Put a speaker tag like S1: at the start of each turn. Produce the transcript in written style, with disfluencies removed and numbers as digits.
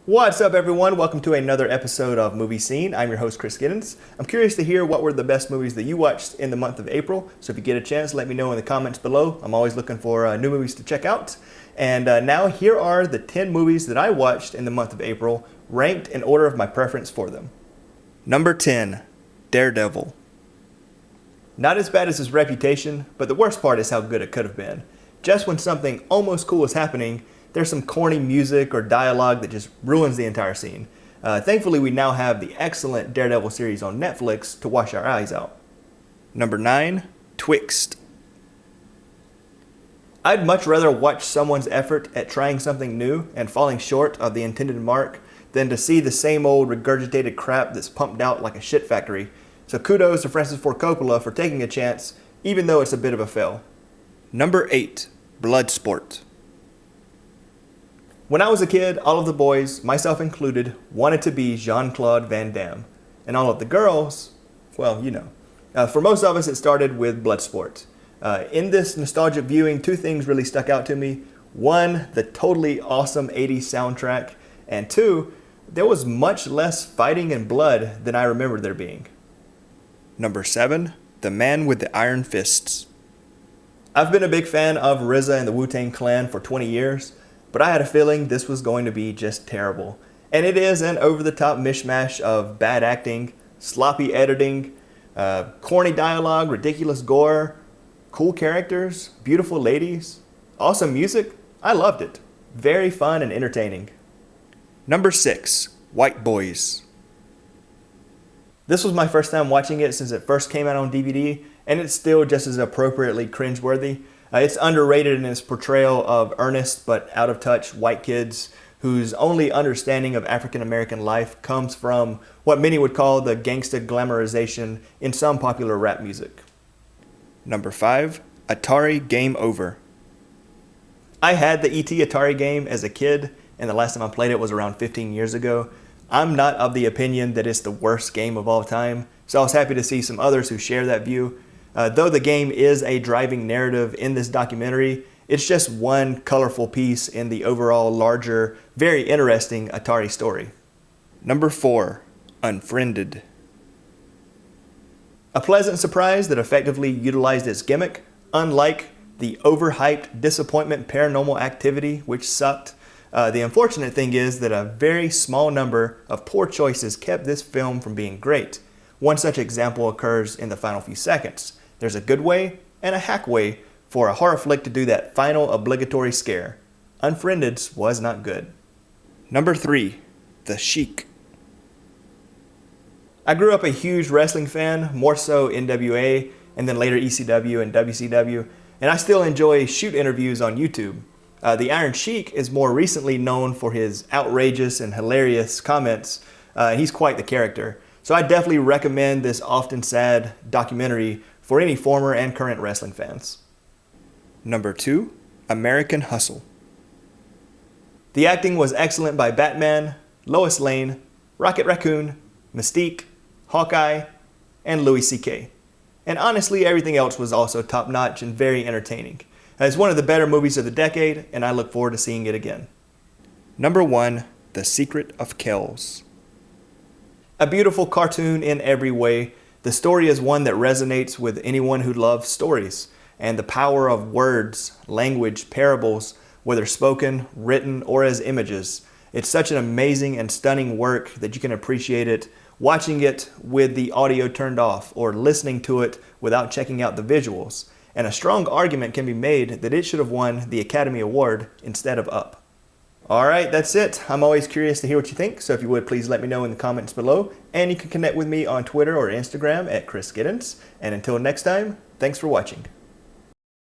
S1: What's up, everyone? Welcome to another episode of Movie Scene. I'm your host, Chris Giddens. I'm curious to hear what were the best movies that you watched in the month of April. So if you get a chance, let me know in the comments below. I'm always looking for new movies to check out. And now here are the 10 movies that I watched in the month of April, ranked in order of my preference for them. Number 10, Daredevil. Not as bad as his reputation, but the worst part is how good it could have been. Just when something almost cool is happening, there's some corny music or dialogue that just ruins the entire scene. Thankfully, we now have the excellent Daredevil series on Netflix to wash our eyes out. Number 9, Twixt. I'd much rather watch someone's effort at trying something new and falling short of the intended mark than to see the same old regurgitated crap that's pumped out like a shit factory. So kudos to Francis Ford Coppola for taking a chance, even though it's a bit of a fail. Number 8, Bloodsport. When I was a kid, all of the boys, myself included, wanted to be Jean-Claude Van Damme. And all of the girls, well, you know. For most of us, it started with Bloodsport. In this nostalgic viewing, two things really stuck out to me. One, the totally awesome 80s soundtrack. And two, there was much less fighting and blood than I remember there being. Number 7, The Man with the Iron Fists. I've been a big fan of RZA and the Wu-Tang Clan for 20 years. But I had a feeling this was going to be just terrible. And it is an over-the-top mishmash of bad acting, sloppy editing, corny dialogue, ridiculous gore, cool characters, beautiful ladies, awesome music. I loved it. Very fun and entertaining. Number 6, Whiteboyz. This was my first time watching it since it first came out on DVD, and it's still just as appropriately cringeworthy. It's underrated in its portrayal of earnest but out-of-touch white kids whose only understanding of African-American life comes from what many would call the gangsta glamorization in some popular rap music. Number 5, Atari Game Over. I had the ET Atari game as a kid, and the last time I played it was around 15 years ago. I'm not of the opinion that it's the worst game of all time, so I was happy to see some others who share that view. Though the game is a driving narrative in this documentary, it's just one colorful piece in the overall larger, very interesting Atari story. Number 4, Unfriended. A pleasant surprise that effectively utilized its gimmick, unlike the overhyped Disappointment Paranormal Activity, which sucked. The unfortunate thing is that a very small number of poor choices kept this film from being great. One such example occurs in the final few seconds. There's a good way and a hack way for a horror flick to do that final obligatory scare. Unfriended's was not good. Number 3, The Sheik. I grew up a huge wrestling fan, more so NWA, and then later ECW and WCW, and I still enjoy shoot interviews on YouTube. The Iron Sheik is more recently known for his outrageous and hilarious comments. He's quite the character. So I definitely recommend this often sad documentary for any former and current wrestling fans. Number 2, American Hustle. The acting was excellent by Batman, Lois Lane, Rocket Raccoon, Mystique, Hawkeye, and Louis C.K. And honestly, everything else was also top-notch and very entertaining. It's one of the better movies of the decade, and I look forward to seeing it again. Number 1, The Secret of Kells. A beautiful cartoon in every way. The story is one that resonates with anyone who loves stories, and the power of words, language, parables, whether spoken, written, or as images. It's such an amazing and stunning work that you can appreciate it watching it with the audio turned off or listening to it without checking out the visuals. And a strong argument can be made that it should have won the Academy Award instead of Up. Alright, that's it. I'm always curious to hear what you think, so if you would, please let me know in the comments below. And you can connect with me on Twitter or Instagram at Chris Giddens. And until next time, thanks for watching.